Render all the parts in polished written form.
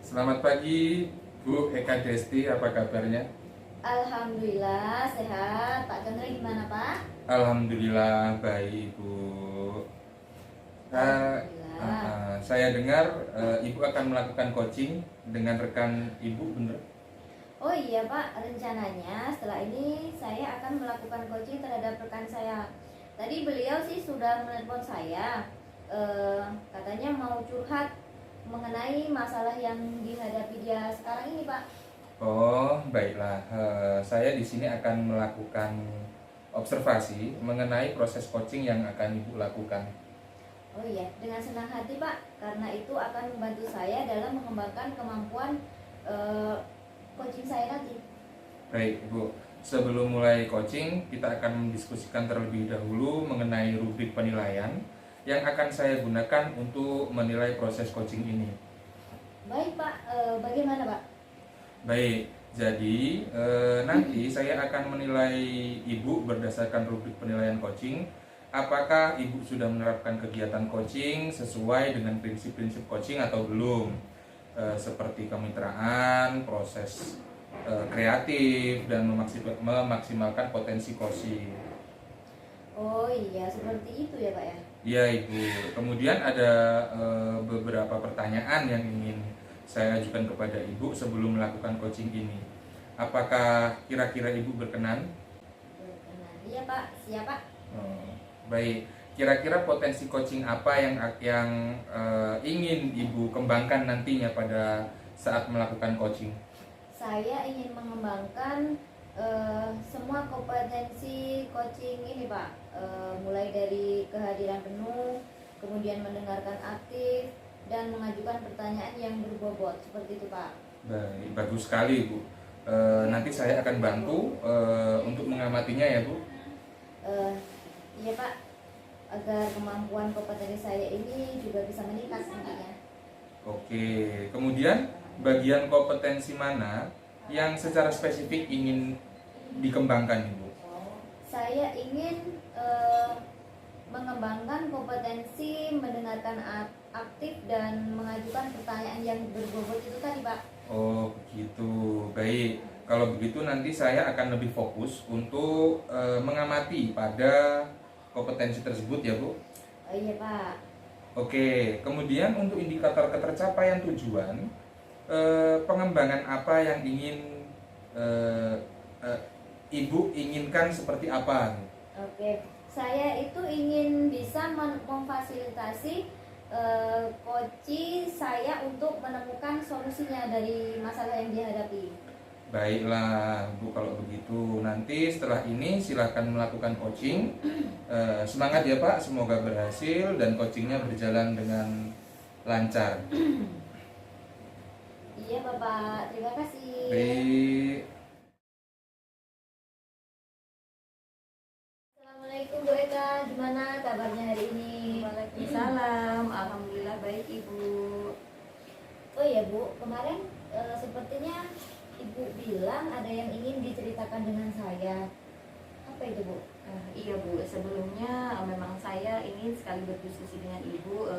Selamat pagi, Bu Eka Desti, apa kabarnya? Alhamdulillah sehat. Pak Chandra gimana Pak? Alhamdulillah baik, Bu. Alhamdulillah. Saya dengar Ibu akan melakukan coaching dengan rekan Ibu, bener? Oh iya Pak, rencananya setelah ini saya akan melakukan coaching terhadap rekan saya. Tadi beliau sih sudah menelpon saya, katanya mau curhat mengenai masalah yang dihadapi dia sekarang ini Pak. Oh, baiklah. Saya di sini akan melakukan observasi mengenai proses coaching yang akan Ibu lakukan. Oh iya, dengan senang hati Pak, karena itu akan membantu saya dalam mengembangkan kemampuan coaching saya nanti. Baik, Ibu. Sebelum mulai coaching, kita akan mendiskusikan terlebih dahulu mengenai rubrik penilaian yang akan saya gunakan untuk menilai proses coaching ini. Baik Pak, bagaimana Pak? Baik, jadi nanti saya akan menilai Ibu berdasarkan rubrik penilaian coaching. Apakah Ibu sudah menerapkan kegiatan coaching sesuai dengan prinsip-prinsip coaching atau belum? Seperti kemitraan, proses kreatif, dan memaksimalkan potensi coaching. Oh iya, seperti itu ya Pak ya. Iya, Ibu. Kemudian ada beberapa pertanyaan yang ingin saya ajukan kepada Ibu sebelum melakukan coaching ini. Apakah kira-kira Ibu berkenan? Berkenan. Iya Pak, siap Pak. Baik. Kira-kira potensi coaching apa yang ingin Ibu kembangkan nantinya pada saat melakukan coaching? Saya ingin mengembangkan semua kompetensi coaching ini Pak. Mulai dari kehadiran penuh, kemudian mendengarkan aktif, dan mengajukan pertanyaan yang berbobot. Seperti itu Pak. Baik, bagus sekali, Bu. Nanti saya akan bantu untuk mengamatinya ya, Bu. Iya Pak, agar kemampuan kompetensi saya ini juga bisa meningkat nantinya. Oke, kemudian bagian kompetensi mana yang secara spesifik ingin dikembangkan, Ibu? Saya ingin mengembangkan kompetensi mendengarkan aktif dan mengajukan pertanyaan yang berbobot itu tadi Pak. Oh, begitu. Baik. Kalau begitu nanti saya akan lebih fokus untuk mengamati pada kompetensi tersebut ya, Bu. Oh iya Pak. Oke, kemudian untuk indikator ketercapaian tujuan, pengembangan apa yang ingin eh, eh, Ibu inginkan seperti apa? Oke, saya itu ingin bisa memfasilitasi coach saya untuk menemukan solusinya dari masalah yang dihadapi. Baiklah, Bu, kalau begitu nanti setelah ini silahkan melakukan coaching. Semangat ya, Pak, semoga berhasil dan coachingnya berjalan dengan lancar. Iya Bapak, terima kasih. Baik. Assalamualaikum Bu Eka, gimana kabarnya hari ini? Waalaikumsalam, alhamdulillah baik Ibu. Oh iya Bu, kemarin sepertinya Ibu bilang ada yang ingin diceritakan dengan saya. Apa itu Bu? Iya Bu, sebelumnya memang saya ingin sekali berdiskusi dengan Ibu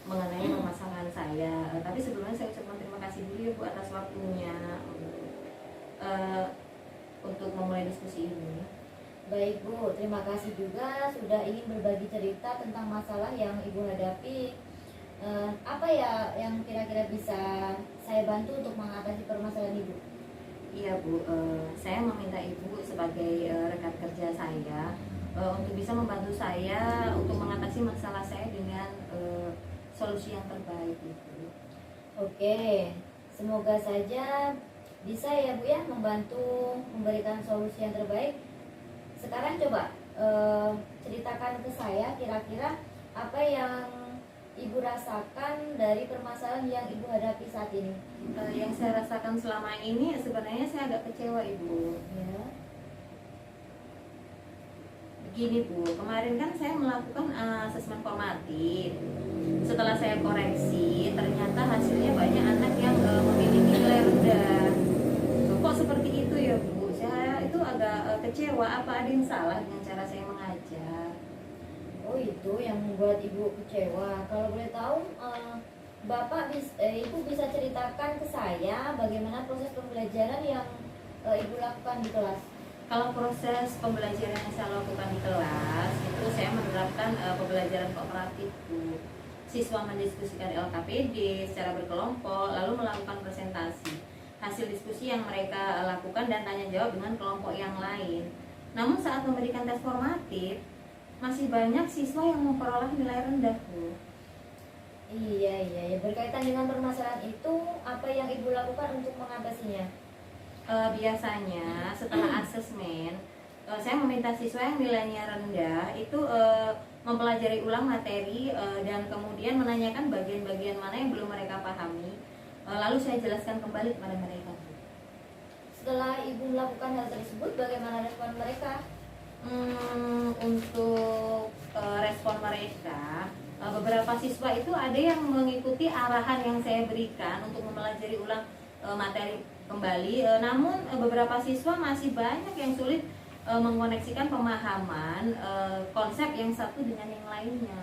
mengenai permasalahan saya. Tapi sebelumnya saya ucapkan terima kasih dulu ya Bu atas waktunya untuk memulai diskusi ini. Baik Bu, terima kasih juga sudah ingin berbagi cerita tentang masalah yang Ibu hadapi. Apa ya yang kira-kira bisa saya bantu untuk mengatasi permasalahan Ibu? Iya Bu, saya meminta Ibu sebagai rekan kerja saya untuk bisa membantu saya untuk mengatasi masalah saya dengan solusi yang terbaik Ibu. Oke, semoga saja bisa ya Bu ya membantu memberikan solusi yang terbaik. Sekarang coba ceritakan ke saya kira-kira apa yang Ibu rasakan dari permasalahan yang Ibu hadapi saat ini. Yang saya rasakan selama ini sebenarnya saya agak kecewa Ibu. Ya. Begini Bu, kemarin kan saya melakukan asesmen formatif. Setelah saya koreksi, ternyata hasilnya banyak anak yang memiliki nilai rendah. Kok seperti itu ya Bu? Saya itu agak kecewa. Apa ada yang salah dengan cara saya mengajar? Oh itu yang membuat Ibu kecewa. Kalau boleh tahu Ibu bisa ceritakan ke saya bagaimana proses pembelajaran yang Ibu lakukan di kelas? Kalau proses pembelajaran yang saya lakukan di kelas itu saya menerapkan pembelajaran kooperatif, Bu. Siswa mendiskusikan LKPD secara berkelompok, lalu melakukan presentasi hasil diskusi yang mereka lakukan dan tanya jawab dengan kelompok yang lain. Namun saat memberikan tes formatif, masih banyak siswa yang memperoleh nilai rendah, Bu. Iya. Berkaitan dengan permasalahan itu, apa yang Ibu lakukan untuk mengatasinya? Biasanya setelah asesmen, saya meminta siswa yang nilainya rendah itu mempelajari ulang materi dan kemudian menanyakan bagian-bagian mana yang belum mereka pahami, lalu saya jelaskan kembali kepada mereka. Setelah Ibu melakukan hal tersebut, bagaimana respon mereka? Untuk respon mereka, beberapa siswa itu ada yang mengikuti arahan yang saya berikan untuk mempelajari ulang materi kembali, namun beberapa siswa masih banyak yang sulit mengoneksikan pemahaman konsep yang satu dengan yang lainnya.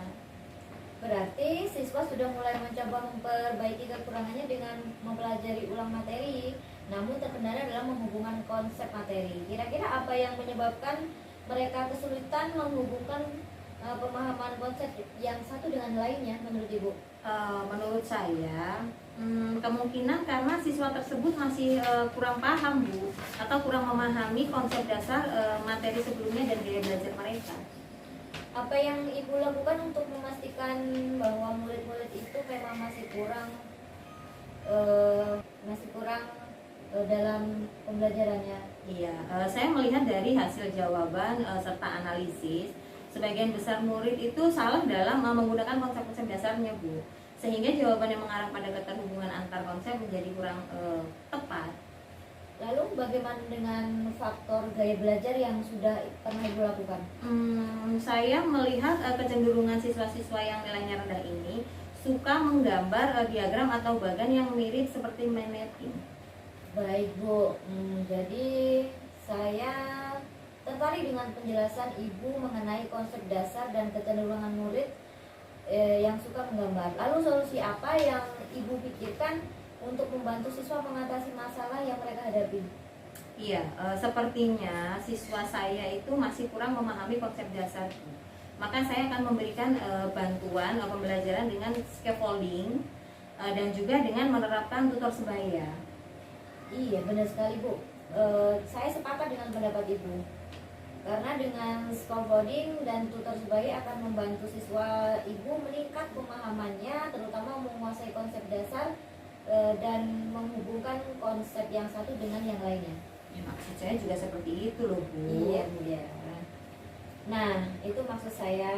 Berarti siswa sudah mulai mencoba memperbaiki kekurangannya dengan mempelajari ulang materi, namun terkendala dalam menghubungkan konsep materi. Kira-kira apa yang menyebabkan mereka kesulitan menghubungkan pemahaman konsep yang satu dengan lainnya menurut Ibu? Menurut saya, kemungkinan karena siswa tersebut masih kurang paham, Bu, atau kurang memahami konsep dasar materi sebelumnya dan gaya belajar mereka. Apa yang Ibu lakukan untuk memastikan bahwa murid-murid itu memang masih kurang dalam pembelajarannya? Iya, saya melihat dari hasil jawaban serta analisis, sebagian besar murid itu salah dalam menggunakan konsep-konsep dasarnya, Bu. Sehingga jawaban yang mengarah pada keterhubungan antar konsep menjadi kurang tepat. Lalu bagaimana dengan faktor gaya belajar yang sudah pernah Ibu lakukan? Saya melihat kecenderungan siswa-siswa yang nilainya rendah ini suka menggambar diagram atau bagan yang mirip seperti mind mapping. Baik, Bu. Jadi saya tertarik dengan penjelasan Ibu mengenai konsep dasar dan kecenderungan murid yang suka menggambar. Lalu solusi apa yang Ibu pikirkan untuk membantu siswa mengatasi masalah yang mereka hadapi? Iya, sepertinya siswa saya itu masih kurang memahami konsep dasar. Maka saya akan memberikan bantuan pembelajaran dengan scaffolding dan juga dengan menerapkan tutor sebaya. Iya, benar sekali, Bu. Saya sepakat dengan pendapat Ibu. Karena dengan scaffolding dan tutor sebaya akan membantu siswa Ibu meningkat pemahamannya, terutama menguasai konsep dasar dan menghubungkan konsep yang satu dengan yang lainnya. Ya, maksud saya juga seperti itu loh, Bu. Iya, Bu ya. Nah, itu maksud saya.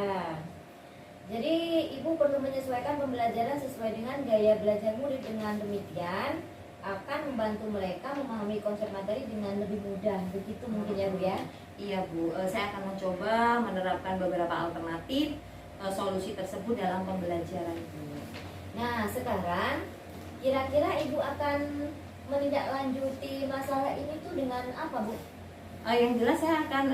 Jadi Ibu perlu menyesuaikan pembelajaran sesuai dengan gaya belajar murid. Dengan demikian akan membantu mereka memahami konsep materi dengan lebih mudah. Begitu mungkin ya, Bu ya. Iya, Bu, saya akan mencoba menerapkan beberapa alternatif solusi tersebut dalam pembelajaran, Bu. Nah, sekarang kira-kira Ibu akan menindaklanjuti masalah ini tuh dengan apa, Bu? Yang jelas saya akan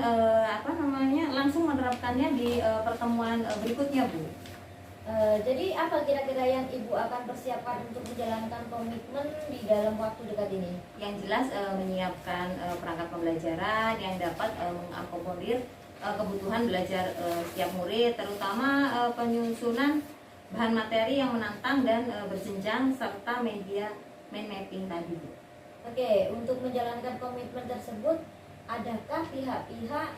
langsung menerapkannya di pertemuan berikutnya, Bu. Jadi apa kira-kira yang Ibu akan persiapkan untuk menjalankan komitmen di dalam waktu dekat ini? Yang jelas menyiapkan perangkat pembelajaran yang dapat mengakomodir kebutuhan belajar setiap murid, terutama penyusunan bahan materi yang menantang dan berjenjang serta media mind mapping tadi, Bu. Oke, untuk menjalankan komitmen tersebut, adakah pihak-pihak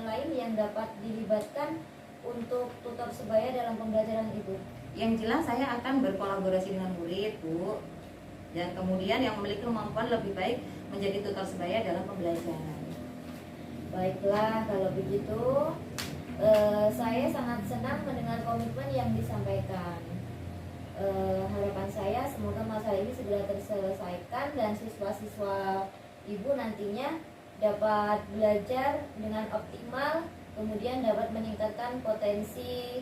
lain yang dapat dilibatkan untuk tutor sebaya dalam pembelajaran Ibu? Yang jelas saya akan berkolaborasi dengan murid, Bu, dan kemudian yang memiliki kemampuan lebih baik menjadi tutor sebaya dalam pembelajaran. Baiklah, kalau begitu saya sangat senang mendengar komitmen yang disampaikan. Harapan saya semoga masalah ini segera terselesaikan dan siswa-siswa Ibu nantinya dapat belajar dengan optimal, kemudian dapat meningkatkan potensi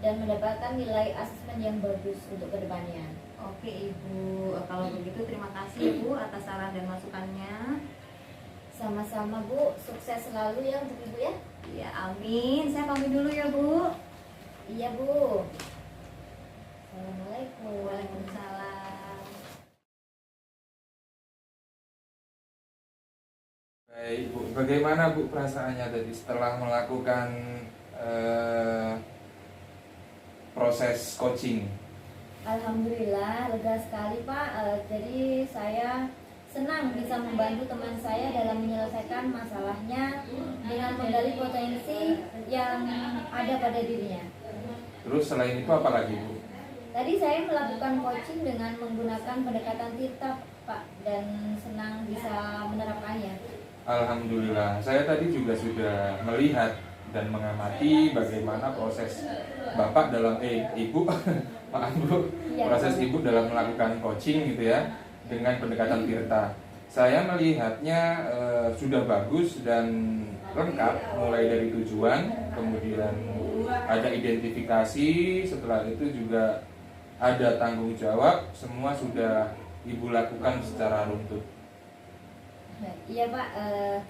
dan mendapatkan nilai asesmen yang bagus untuk kedepannya. Oke, Ibu, kalau begitu terima kasih, Bu, atas saran dan masukannya. Sama-sama, Bu, sukses selalu ya untuk Ibu ya. Ya, amin. Saya pamit dulu ya, Bu. Iya, Bu. Assalamualaikum. Waalaikumsalam. Baik Bu, bagaimana Bu perasaannya tadi setelah melakukan proses coaching? Alhamdulillah lega sekali Pak. Jadi saya senang bisa membantu teman saya dalam menyelesaikan masalahnya dengan menggali potensi yang ada pada dirinya. Terus selain itu apa lagi Bu? Tadi saya melakukan coaching dengan menggunakan pendekatan tirta Pak, dan senang bisa menerapkannya. Alhamdulillah, saya tadi juga sudah melihat dan mengamati bagaimana proses Bapak dalam Ibu maaf Bu, Iya, proses Pak. Ibu dalam melakukan coaching gitu ya dengan pendekatan tirta. Saya melihatnya sudah bagus dan lengkap, mulai dari tujuan, kemudian ada identifikasi, setelah itu juga ada tanggung jawab, semua sudah Ibu lakukan secara runtut. Iya Pak,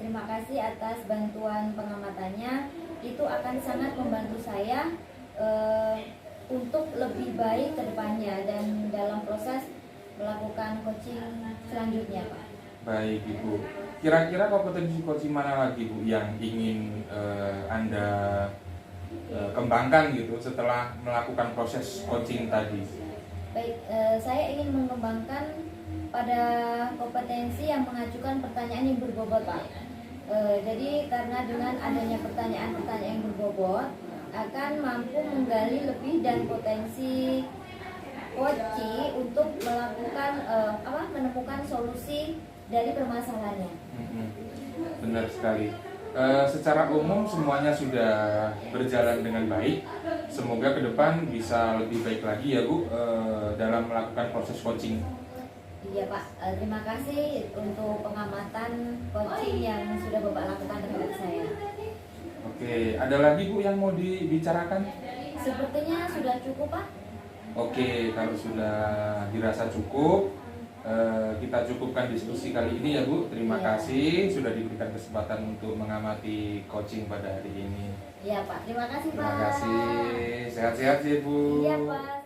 terima kasih atas bantuan pengamatannya. Itu akan sangat membantu saya untuk lebih baik ke depannya dan dalam proses melakukan coaching selanjutnya Pak. Baik Ibu, kira-kira kompetensi coaching mana lagi Bu yang ingin Anda kembangkan gitu setelah melakukan proses coaching tadi? Baik, saya ingin mengembangkan pada kompetensi yang mengajukan pertanyaan yang berbobot Pak. Jadi karena dengan adanya pertanyaan-pertanyaan yang berbobot akan mampu menggali lebih dan potensi coaching untuk melakukan menemukan solusi dari permasalahannya. Benar sekali. Secara umum semuanya sudah berjalan dengan baik. Semoga ke depan bisa lebih baik lagi ya Bu dalam melakukan proses coaching. Iya Pak, terima kasih untuk pengamatan coaching yang sudah Bapak lakukan terhadap saya. Oke, ada lagi Bu yang mau dibicarakan? Sepertinya sudah cukup Pak. Oke, kalau sudah dirasa cukup, kita cukupkan diskusi kali ini ya Bu. Terima Iya. kasih sudah diberikan kesempatan untuk mengamati coaching pada hari ini. Iya Pak, terima kasih Pak. Terima kasih. Sehat-sehat sih Bu. Iya Pak.